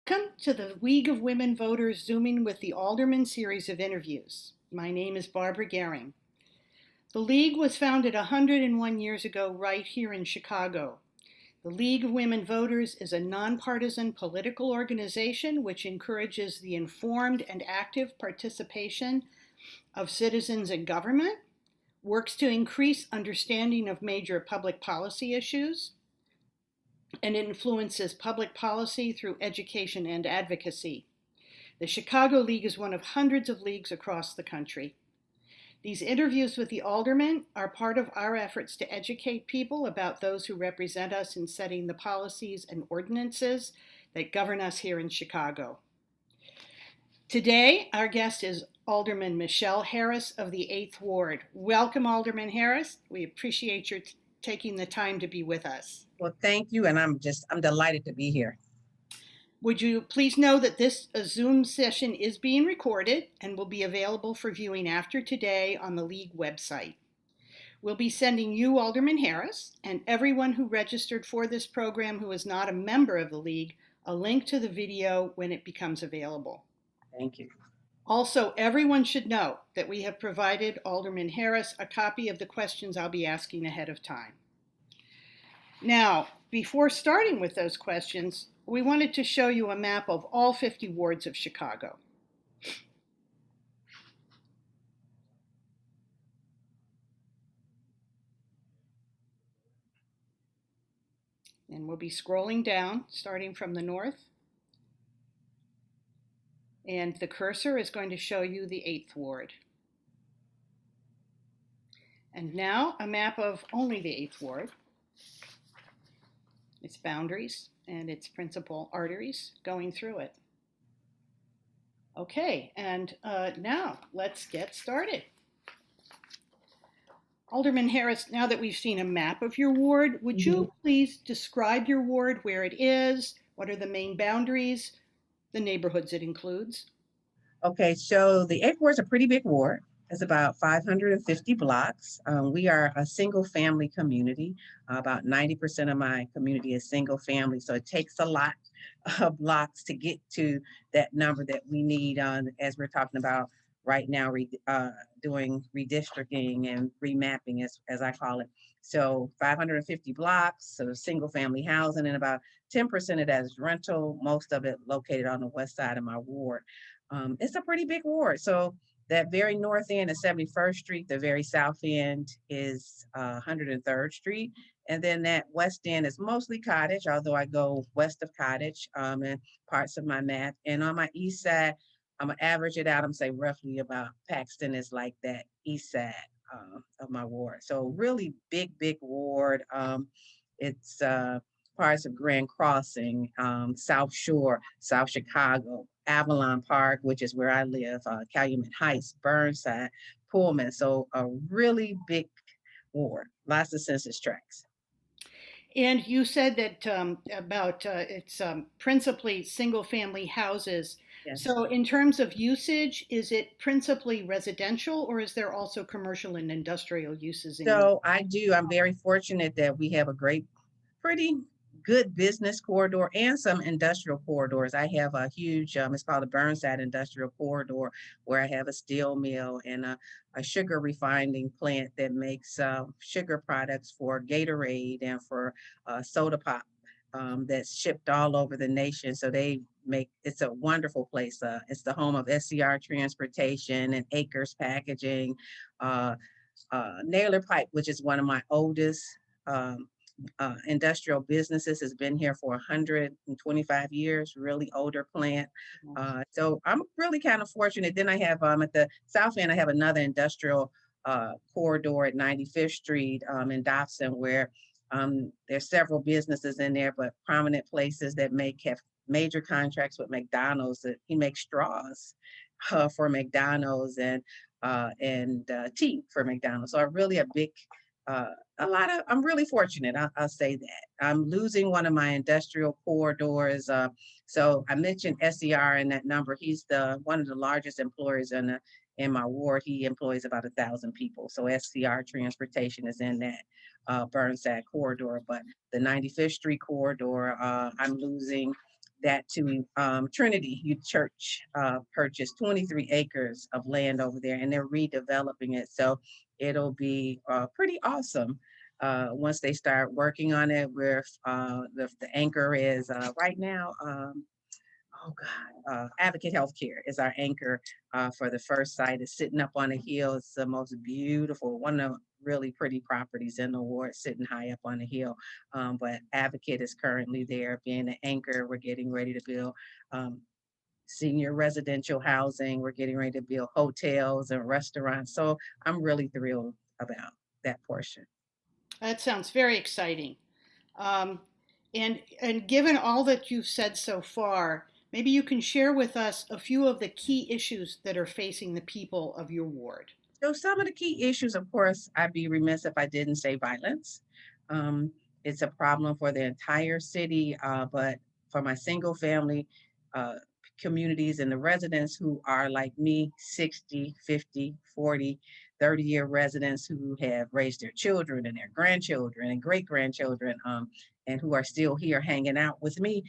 Welcome to the League of Women Voters Zooming with the Alderman series of interviews. My name is Barbara Gehring. The League was founded 101 years ago right here in Chicago. The League of Women Voters is a nonpartisan political organization which encourages the informed and active participation of citizens in government, works to increase understanding of major public policy issues, and influences public policy through education and advocacy. The Chicago League is one of hundreds of leagues across the country. These interviews with the aldermen are part of our efforts to educate people about those who represent us in setting the policies and ordinances that govern us here in Chicago. Today, our guest is Alderman Michelle Harris of the 8th Ward. Welcome, Alderman Harris. We appreciate your taking the time to be with us. Well, thank you, and I'm delighted to be here. Would you please know that this Zoom session is being recorded and will be available for viewing after today on the League website. We'll be sending you, Alderman Harris, and everyone who registered for this program who is not a member of the League, a link to the video when it becomes available. Thank you. Also, everyone should know that we have provided Alderman Harris a copy of the questions I'll be asking ahead of time. Now, before starting with those questions, we wanted to show you a map of all 50 wards of Chicago. And we'll be scrolling down, starting from the north. And the cursor is going to show you the 8th ward. And now a map of only the 8th ward, its boundaries and its principal arteries going through it. Okay, and now let's get started. Alderman Harris, now that we've seen a map of your ward, would you please describe your ward, where it is, what are the main boundaries, the neighborhoods it includes? Okay, so the 8th Ward is a pretty big ward. It's about 550 blocks. We are a single family community. About 90% of my community is single family, so it takes a lot of blocks to get to that number that we need as we're talking about right now, doing redistricting and remapping, as I call it. So 550 blocks, so single family housing, and about 10% of that is rental, most of it located on the west side of my ward. It's a pretty big ward. So that very north end is 71st Street. The very south end is 103rd Street. And then that west end is mostly Cottage, although I go west of Cottage and parts of my map. And on my east side, I'm going to average it out. I'm say roughly about Paxton is like that east side of my ward. So really big ward. It's parts of Grand Crossing, South Shore, South Chicago, Avalon Park, which is where I live, Calumet Heights, Burnside, Pullman. So a really big ward, lots of census tracts. And you said that it's principally single family houses. Yes. So in terms of usage, is it principally residential or is there also commercial and industrial uses in So I'm very fortunate that we have a pretty good business corridor and some industrial corridors. I have a huge, it's called the Burnside Industrial Corridor, where I have a steel mill and a sugar refining plant that makes sugar products for Gatorade and for soda pop that's shipped all over the nation. So it's a wonderful place. It's the home of SCR Transportation and Acres Packaging, Naylor Pipe, which is one of my oldest industrial businesses, has been here for 125 years, really older plant. So I'm really kind of fortunate. Then I have at the south end, I have another industrial corridor at 95th Street in Dobson, where there's several businesses in there, but prominent places that have major contracts with McDonald's. He makes straws for McDonald's and tea for McDonald's. So I'm really fortunate. I'll say that. I'm losing one of my industrial corridors. So I mentioned SCR in that number. He's one of the largest employers in my ward. He employs about 1,000 people. So SCR Transportation is in that Burnside corridor. But the 95th Street corridor, I'm losing that to Trinity Youth Church purchased 23 acres of land over there, and they're redeveloping it. So it'll be pretty awesome once they start working on it. Where the anchor is right now. Oh God, Advocate Healthcare is our anchor for the first site. It's sitting up on a hill. It's the most beautiful, one of the really pretty properties in the ward, sitting high up on a hill. But Advocate is currently there being an anchor. We're getting ready to build um, senior residential housing. We're getting ready to build hotels and restaurants. So I'm really thrilled about that portion. That sounds very exciting. Um, and given all that you've said so far, maybe you can share with us a few of the key issues that are facing the people of your ward. So some of the key issues, of course, I'd be remiss if I didn't say violence. Um, it's a problem for the entire city, but for my single family uh, communities and the residents who are like me, 60, 50, 40, 30-year residents who have raised their children and their grandchildren and great grandchildren, and who are still here hanging out with me,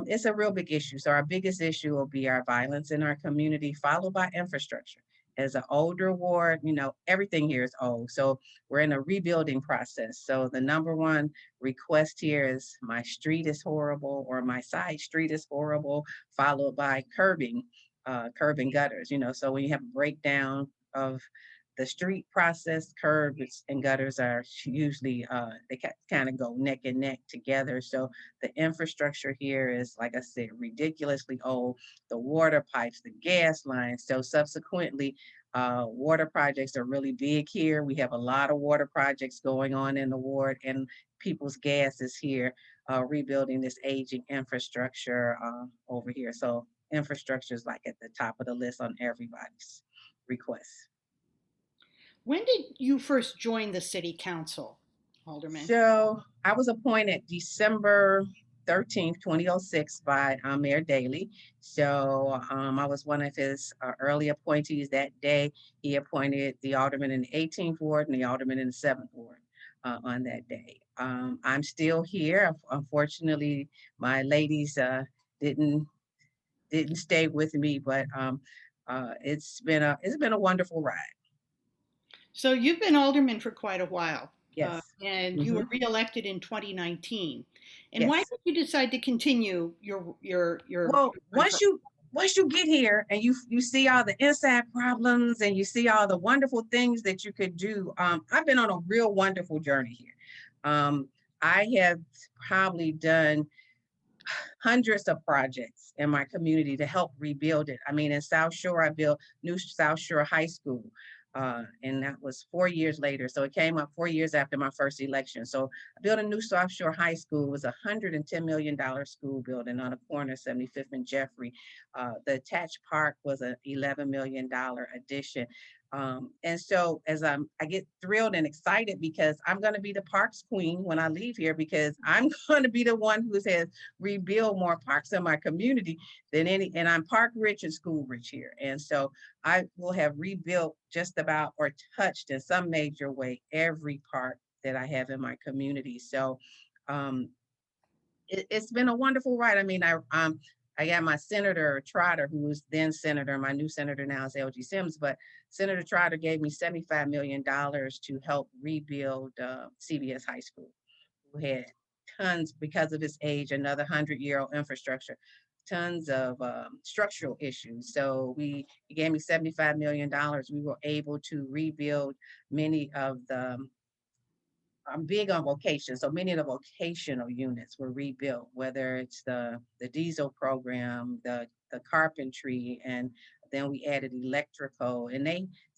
it's a real big issue. So our biggest issue will be our violence in our community, followed by infrastructure. As an older ward, everything here is old. So we're in a rebuilding process. So the number one request here is my street is horrible or my side street is horrible, followed by curbing gutters. So when you have a breakdown of the street process, curbs and gutters are usually they kind of go neck and neck together. So the infrastructure here is, like I said, ridiculously old. The water pipes, the gas lines. So subsequently, water projects are really big here. We have a lot of water projects going on in the ward, and People's Gas is here rebuilding this aging infrastructure over here. So infrastructure is like at the top of the list on everybody's requests. When did you first join the city council, Alderman? So I was appointed December 13th, 2006 by Mayor Daley. So I was one of his early appointees that day. He appointed the alderman in the 18th ward and the alderman in the 7th ward on that day. I'm still here. Unfortunately, my ladies didn't didn't stay with me, but it's been a wonderful ride. So you've been alderman for quite a while, Yes. and you were Hmm. reelected in 2019. And why Yes. did you decide to continue your Well, run once for? you get here and you see all the inside problems and you see all the wonderful things that you could do, I've been on a real wonderful journey here. Um, I have probably done hundreds of projects in my community to help rebuild it. I mean, in South Shore, I built new South Shore High School. And that was 4 years later. So it came up 4 years after my first election. So I built a new South Shore High School. It was a $110 million school building on a corner, 75th and Jeffrey. The attached park was an $11 million addition. And so I get thrilled and excited because I'm going to be the parks queen when I leave here, because I'm going to be the one who has rebuild more parks in my community than any, and I'm park rich and school rich here. And so I will have rebuilt just about or touched in some major way every park that I have in my community. So um, it's been a wonderful ride. I mean, I got my Senator Trotter, who was then senator. My new senator now is LG Sims, but Senator Trotter gave me $75 million to help rebuild CBS High School, who had tons, because of its age, another 100-year-old infrastructure, tons of structural issues. So he gave me $75 million. We were able to rebuild many of the I'm big on vocation. So many of the vocational units were rebuilt, whether it's the diesel program, the carpentry, and then we added electrical. And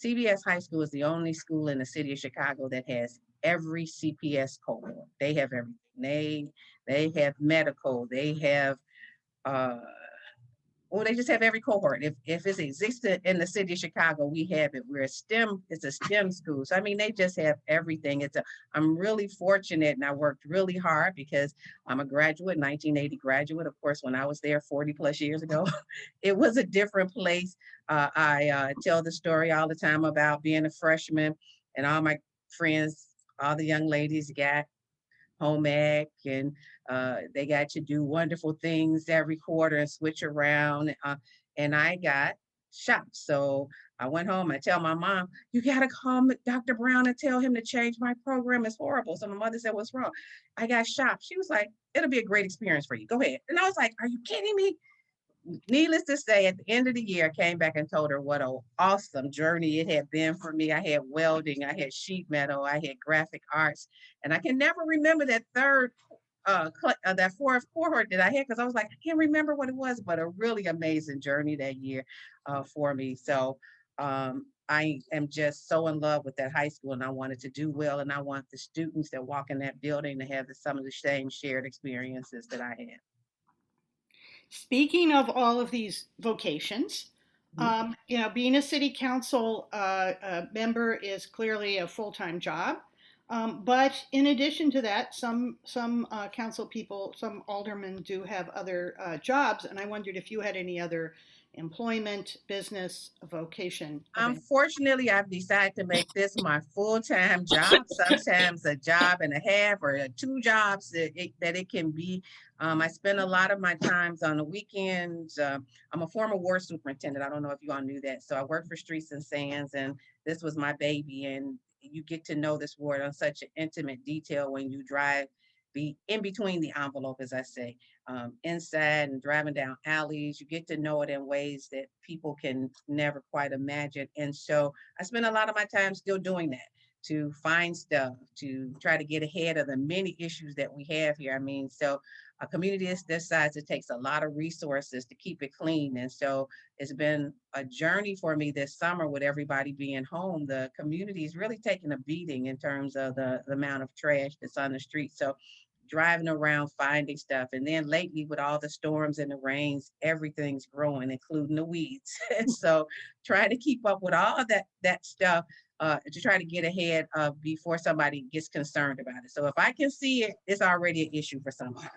CBS High School is the only school in the city of Chicago that has every CPS cohort. They have everything. They have medical. They have uh, well, they just have every cohort. If it's existed in the city of Chicago, we have it. It's a STEM school. So I mean, they just have everything. I'm really fortunate, and I worked really hard because I'm a graduate, 1980 graduate. Of course, when I was there 40 plus years ago, it was a different place. I tell the story all the time about being a freshman, and all my friends, all the young ladies got home ec, and they got to do wonderful things every quarter and switch around. And I got shocked. So I went home. I tell my mom, "You got to call Dr. Brown and tell him to change my program. It's horrible." So my mother said, "What's wrong?" I got shocked. She was like, "It'll be a great experience for you. Go ahead." And I was like, "Are you kidding me?" Needless to say, at the end of the year, I came back and told her what an awesome journey it had been for me. I had welding, I had sheet metal, I had graphic arts, and I can never remember that that fourth cohort that I had, because I was like, I can't remember what it was, but a really amazing journey that year for me. So I am just so in love with that high school, and I wanted to do well, and I want the students that walk in that building to have some of the same shared experiences that I had. Speaking of all of these vocations, Mhm. being a city council member is clearly a full-time job. But in addition to that, some council people, some aldermen do have other jobs, and I wondered if you had any other employment, business, vocation of any. Unfortunately, I've decided to make this my full-time job, sometimes a job and a half or two jobs that it can be. I spend a lot of my times on the weekends. I'm a former ward superintendent. I don't know if you all knew that. So I work for Streets and Sands, and this was my baby. And you get to know this ward on such an intimate detail when you drive be in between the envelope, as I say, inside and driving down alleys. You get to know it in ways that people can never quite imagine. And so I spend a lot of my time still doing that, to find stuff, to try to get ahead of the many issues that we have here. I mean, so a community is this size, it takes a lot of resources to keep it clean. And so it's been a journey for me this summer with everybody being home. The community is really taking a beating in terms of the amount of trash that's on the street. So driving around finding stuff. And then lately, with all the storms and the rains, everything's growing, including the weeds. So trying to keep up with all of that stuff to try to get ahead of before somebody gets concerned about it. So if I can see it, it's already an issue for somebody.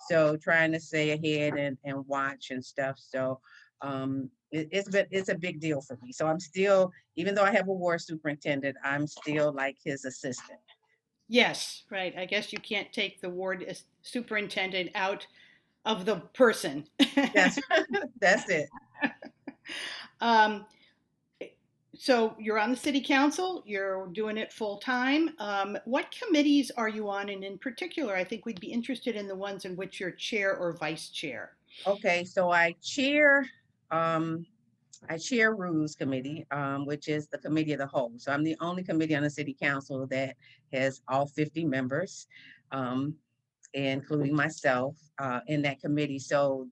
So trying to stay ahead and watch and stuff. So it's a big deal for me. So I'm still, even though I have a ward superintendent, I'm still like his assistant. Yes, right. I guess you can't take the ward superintendent out of the person. Yes, that's it. um, so you're on the city council, you're doing it full time. What committees are you on? And in particular, I think we'd be interested in the ones in which you're chair or vice chair. Okay, so um, I chair Rules Committee, which is the committee of the whole. So I'm the only committee on the city council that has all 50 members, um, including myself, in that committee. So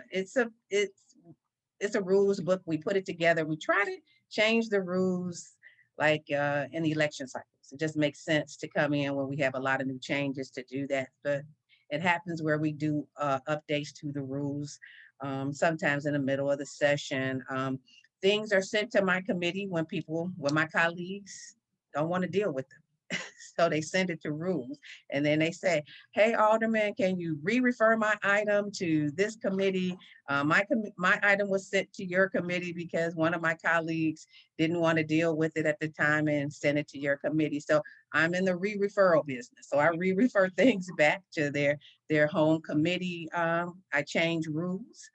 it's a rules book. We put it together. We try to change the rules like in the election cycles. It just makes sense to come in when we have a lot of new changes to do that. But it happens where we do updates to the rules, sometimes in the middle of the session. Things are sent to my committee when my colleagues don't want to deal with them. So they send it to rules, and then they say, "Hey, Alderman, can you re-refer my item to this committee? My item was sent to your committee because one of my colleagues didn't want to deal with it at the time and send it to your committee." So I'm in the re-referral business. So I re-refer things back to their home committee. I change rules,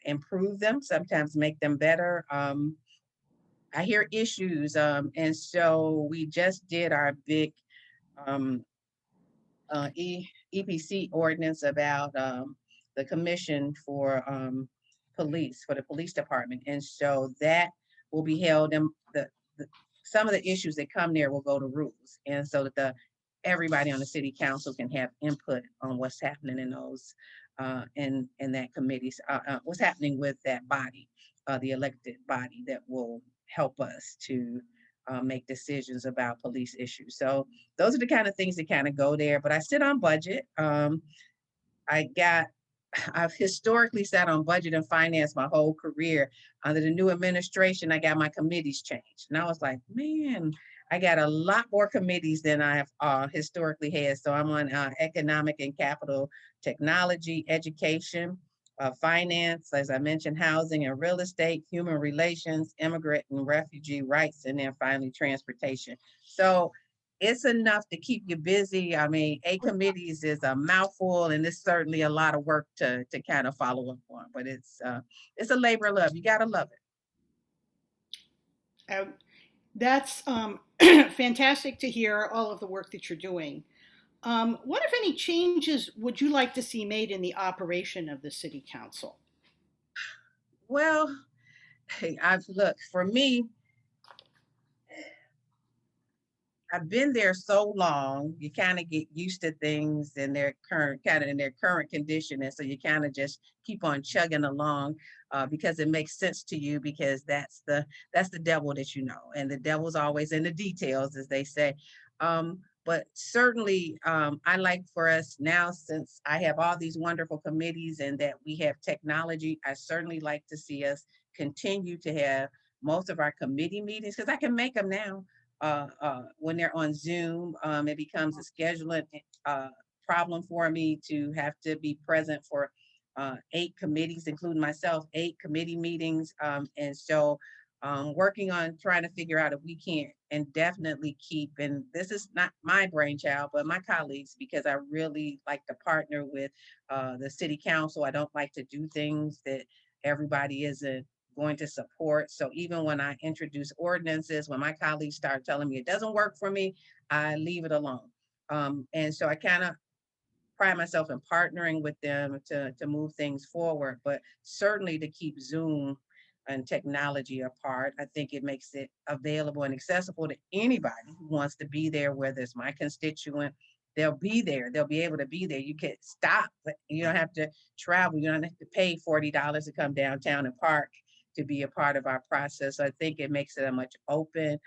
improve them, sometimes make them better. I hear issues, and so we just did our big um, EPC ordinance about the commission for for the police department. And so that will be held in the some of the issues that come there will go to rules. And so that everybody on the city council can have input on what's happening in those in that committee, what's happening with that body, the elected body that will help us to make decisions about police issues. So those are the kind of things that kind of go there. But I sit on budget. I got I've historically sat on budget and finance my whole career. Under the new administration, I got my committees changed. And I was like, man, I got a lot more committees than I have historically had. So I'm on economic and capital technology, education, finance, as I mentioned, housing and real estate, human relations, immigrant and refugee rights, and then finally transportation. So it's enough to keep you busy. I mean, 8 committees is a mouthful, and it's certainly a lot of work to kind of follow up on. But it's a labor of love. You gotta love Uh, that's fantastic to hear all of the work that you're doing. What, if any, changes would you like to see made in the operation of the city council? it. Well, I've look for me. I've been there so long, you kind of get used to things in their current condition, and so you kind of just keep on chugging along because it makes sense to you because that's the devil that you know, and the devil's always in the details, as they say. But certainly, I like for us now, since I have all these wonderful committees and that we have technology, I certainly like to see us continue to have most of our committee meetings because I can make them now when they're on Zoom. It becomes a scheduling uh, problem for me to have to be present for 8 committees, including myself, 8 committee meetings. And so working on trying to figure out if we can't indefinitely keep, and this is not my brainchild, but my colleagues, because I really like to partner with the city council. I don't like to do things that everybody isn't going to support. So even when I introduce ordinances, when my colleagues start telling me it doesn't work for me, I leave it alone. And so I kind of pride myself in partnering with them to move things forward, but certainly to keep Zoom and technology apart. I think it makes it available and accessible to anybody who wants to be there, whether it's my constituent, they'll be there. They'll be able to be there. You can stop, but you don't have to travel. You don't have to pay $40 to come downtown and park to be a part of our process. So I think it makes it a much open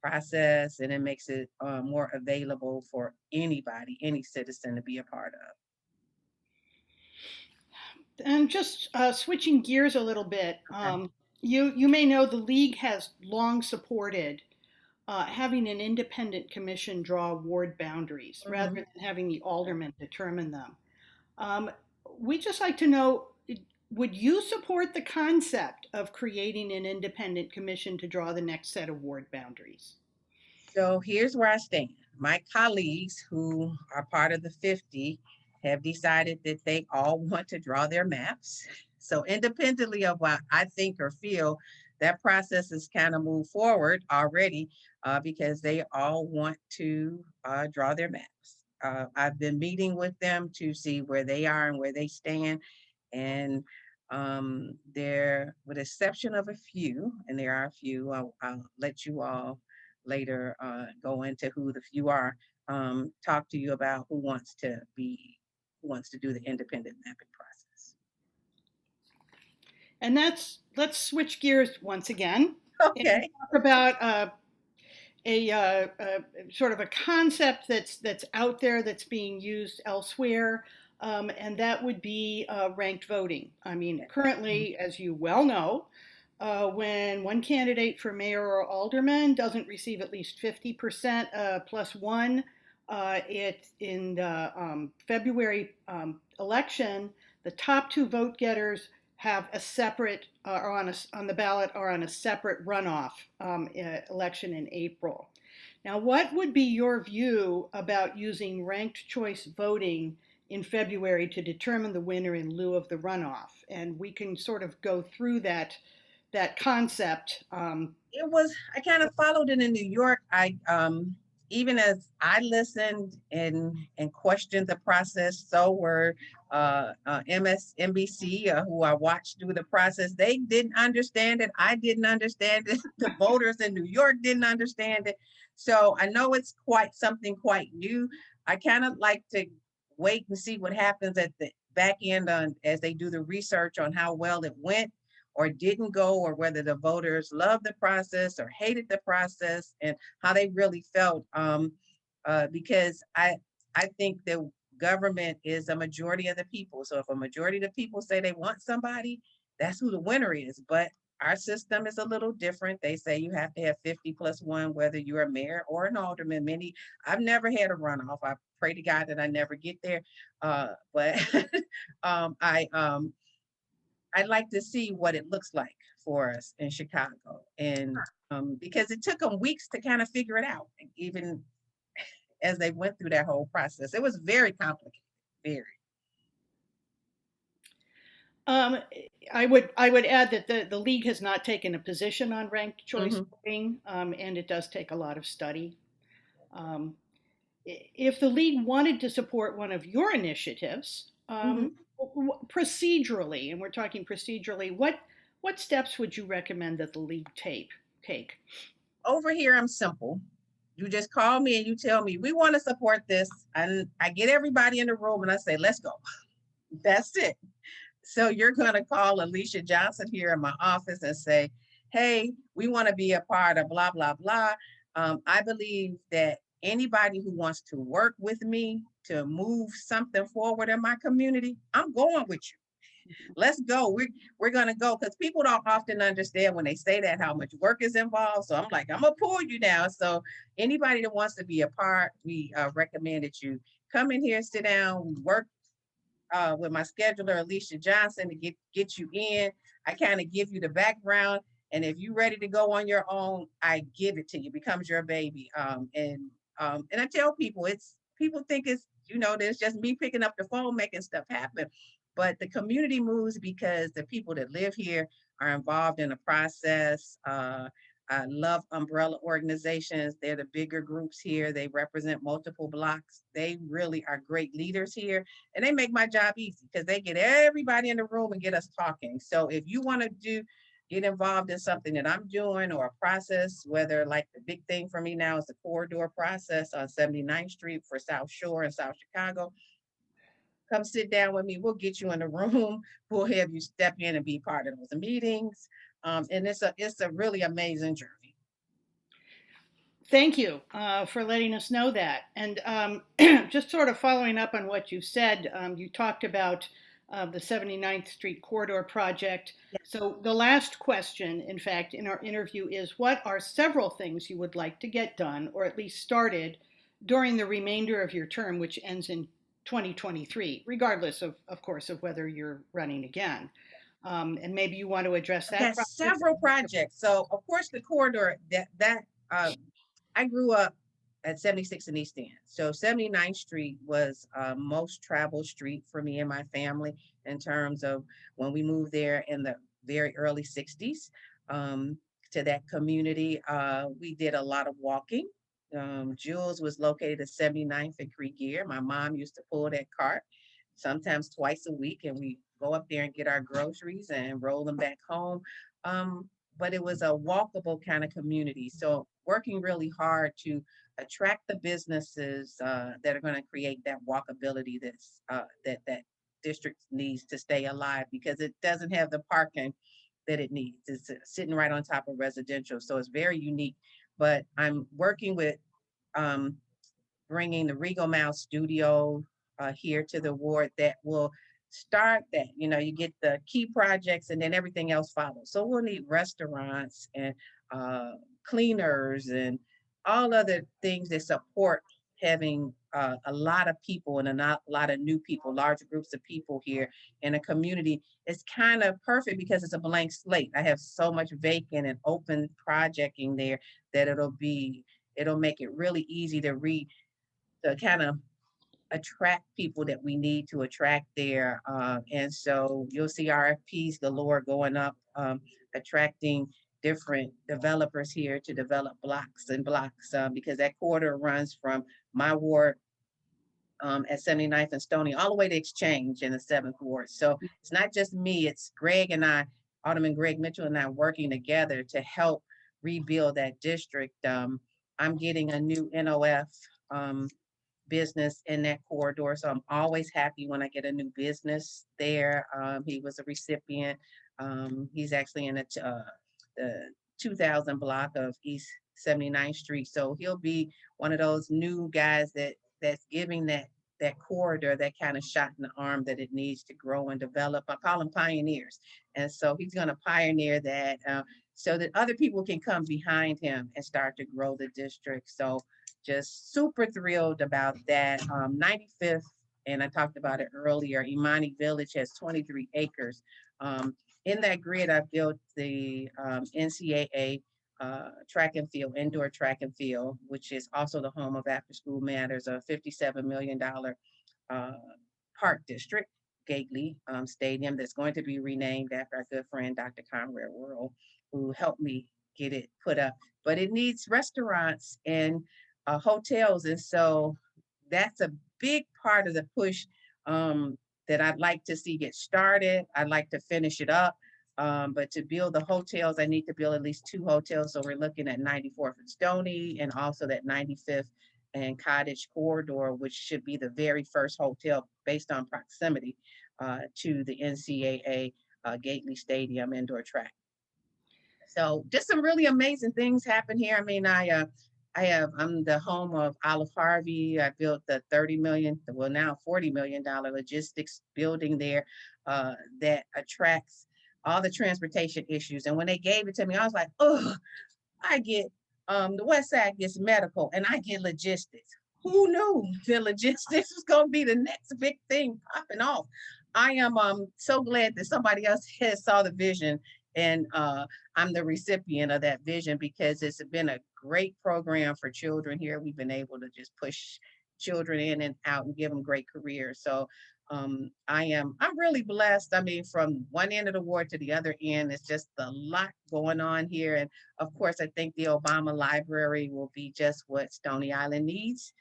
process, and it makes it more available for anybody, any citizen to be a part of. And just switching gears a little bit, Okay. you may know the league has long supported having an independent commission draw ward boundaries rather Mhm. than having the aldermen determine them. Um, we just like to know, would you support the concept of creating an independent commission to draw the next set of ward boundaries? So here's where I stand. My colleagues who are part of the 50 have decided that they all want to draw their maps. So independently of what I think or feel, that process has kind of moved forward already because they all want to draw their maps. I've been meeting with them to see where they are and where they stand. And there, with exception of a few, and there are a few, I'll let you all later go into who the few are, talk to you about who wants to do the independent mapping process. And let's switch gears once again and Okay. talk about a sort of a concept that's out there that's being used elsewhere, and that would be ranked voting. I mean, Mhm. currently, as you well know, when one candidate for mayor or alderman doesn't receive at least 50% plus one, it in the February election, the top two vote getters have a separate are on the ballot are on a separate runoff election in April. Now, what would be your view about using ranked choice voting in February to determine the winner in lieu of the runoff? And we can sort of go through that concept. I kind of followed it in New York. Even as I listened and questioned the process, so were MSNBC, who I watched through the process. They didn't understand it. I didn't understand it. The voters in New York didn't understand it. So I know it's quite something quite new. I kind of like to wait and see what happens at the back end on as they do the research on how well it went or didn't go, or whether the voters loved the process or hated the process, and how they really felt. Because I think that government is a majority of the people. So if a majority of the people say they want somebody, that's who the winner is. But our system is a little different. They say you have to have 50 plus one, whether you're a mayor or an alderman. I've never had a runoff. I pray to God that I never get there. But um, I um, I'd like to see what it looks like for us in Chicago. And because it took them weeks to kind of figure it out. Even as they went through that whole process. It was very complicated, very. Um, I would add that the league has not taken a position on ranked choice Mhm. voting, and it does take a lot of study. Um, if the league wanted to support one of your initiatives, Mhm. procedurally, and we're talking procedurally, what steps would you recommend that the league take? Over here, I'm simple. You just call me and you tell me we want to support this, and I get everybody in the room and I say, let's go. That's it. So you're going to call Alicia Johnson here in my office and say, hey, we want to be a part of blah, blah, blah. I believe that anybody who wants to work with me to move something forward in my community, I'm going with you. Let's go. We're gonna go, because people don't often understand when they say that how much work is involved. So I'm like, I'm gonna pull you down. So anybody that wants to be a part, we recommend that you come in here, sit down, we work with my scheduler, Alicia Johnson, to get you in. I kind of give you the background. And if you're ready to go on your own, I give it to you, becomes your baby. And I tell people, it's people think it's, there's just me picking up the phone, making stuff happen. But the community moves because the people that live here are involved in the process. I love umbrella organizations. They're the bigger groups here. They represent multiple blocks. They really are great leaders here, and they make my job easy because they get everybody in the room and get us talking. So if you want to get involved in something that I'm doing or a process, whether like the big thing for me now is the corridor process on 79th Street for South Shore and South Chicago, come sit down with me. We'll get you in the room. We'll have you step in and be part of those meetings. And it's a really amazing journey. Thank you for letting us know that. And just sort of following up on what you said, you talked about the 79th Street Corridor project. So the last question, in fact, in our interview is, what are several things you would like to get done, or at least started, during the remainder of your term, which ends in 2023, regardless of course, of whether you're running again? And maybe you want to address I that got project. several projects. So of course the corridor uh, I grew up at 76 in East End. So 79th Street was most traveled street for me and my family in terms of when we moved there in the very early 60s um, to that community. We did a lot of walking. Jules was located at 79th and Creek Gear. My mom used to pull that cart sometimes twice a week, and we go up there and get our groceries and roll them back home. But it was a walkable kind of community. So working really hard to attract the businesses that are going to create that walkability that district needs to stay alive, because it doesn't have the parking that it needs. It's sitting right on top of residential, so it's very unique. But I'm working with um, bringing the Regal Mouth Studio here to the ward that will start that. You get the key projects and then everything else follows. So we'll need restaurants and uh, cleaners and all other things that support having a lot of people and a lot of new people, large groups of people here in a community. It's kind of perfect because it's a blank slate. I have so much vacant and open projecting there that it'll make it really easy to kind of attract people that we need to attract there. And so you'll see RFPs galore going up, attracting different developers here to develop blocks and blocks, because that corridor runs from my ward at 79th and Stony all the way to Exchange in the 7th Ward. So it's not just me, it's Greg and I, Alderman Greg Mitchell and I, working together to help rebuild that district. I'm getting a new NOF business in that corridor. So I'm always happy when I get a new business there. He was a recipient. He's actually in the 2000 block of East 79th Street. So he'll be one of those new guys that's giving that corridor that kind of shot in the arm that it needs to grow and develop. I call them pioneers. And so he's going to pioneer that so that other people can come behind him and start to grow the district. So just super thrilled about that. 95th, and I talked about it earlier, Imani Village has 23 acres. In that grid, I built the NCAA track and field, indoor track and field, which is also the home of After School Matters, a $57 million park district, Gately Stadium, that's going to be renamed after our good friend, Dr. Conrad Worrell, who helped me get it put up. But it needs restaurants and hotels. And so that's a big part of the push that I'd like to see get started. I'd like to finish it up. But to build the hotels, I need to build at least 2 hotels. So we're looking at 94th and Stony, and also that 95th and Cottage corridor, which should be the very first hotel based on proximity to the NCAA Gately Stadium indoor track. So just some really amazing things happen here. I mean, I'm the home of Olive Harvey. I built the 30 million, well now $40 million logistics building there that attracts all the transportation issues. And when they gave it to me, I was like, oh, I get the West Side gets medical and I get logistics. Who knew the logistics was gonna be the next big thing popping off? I am so glad that somebody else has saw the vision, and I'm the recipient of that vision, because it's been a great program for children here. We've been able to just push children in and out and give them great careers. So I'm really blessed. I mean, from one end of the ward to the other end, it's just a lot going on here. And of course, I think the Obama Library will be just what Stony Island needs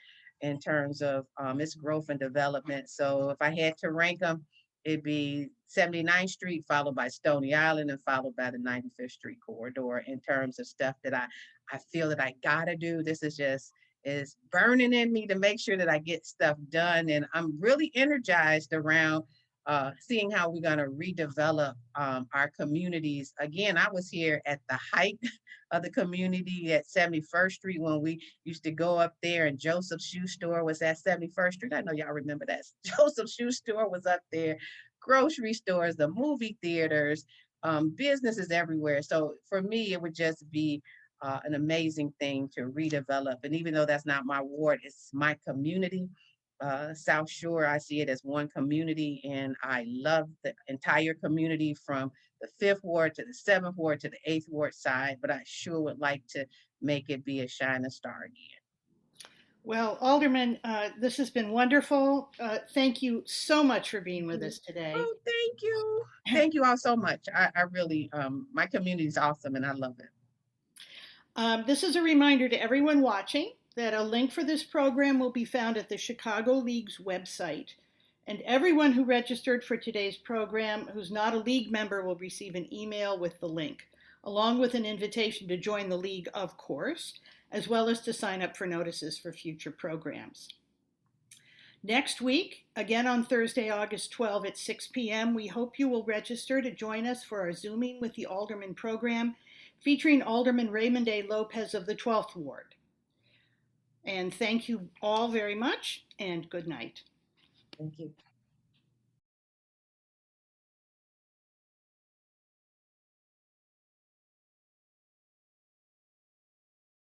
in terms of its growth and development. So if I had to rank them, it'd be 79th Street, followed by Stony Island, and followed by the 95th Street corridor in terms of stuff that I feel that I gotta do. This is burning in me to make sure that I get stuff done. And I'm really energized around seeing how we're going to redevelop our communities. Again, I was here at the height of the community at 71st Street when we used to go up there, and Joseph's Shoe Store was at 71st Street. I know y'all remember that. Joseph's Shoe Store was up there, grocery stores, the movie theaters, businesses everywhere. So for me, it would just be an amazing thing to redevelop. And even though that's not my ward, it's my community. South Shore, I see it as one community, and I love the entire community from the 5th Ward to the 7th Ward to the 8th Ward side, but I sure would like to make it be a shining star again. Well, Alderman, this has been wonderful. Thank you so much for being with us today. Oh, thank you. Thank you all so much. I really, my community is awesome and I love it. This is a reminder to everyone watching that a link for this program will be found at the Chicago League's website. And everyone who registered for today's program who's not a League member will receive an email with the link, along with an invitation to join the League, of course, as well as to sign up for notices for future programs. Next week, again on Thursday, August 12 at 6 p.m., we hope you will register to join us for our Zooming with the Alderman program, featuring Alderman Raymond A. Lopez of the 12th Ward. And thank you all very much, and good night. Thank you.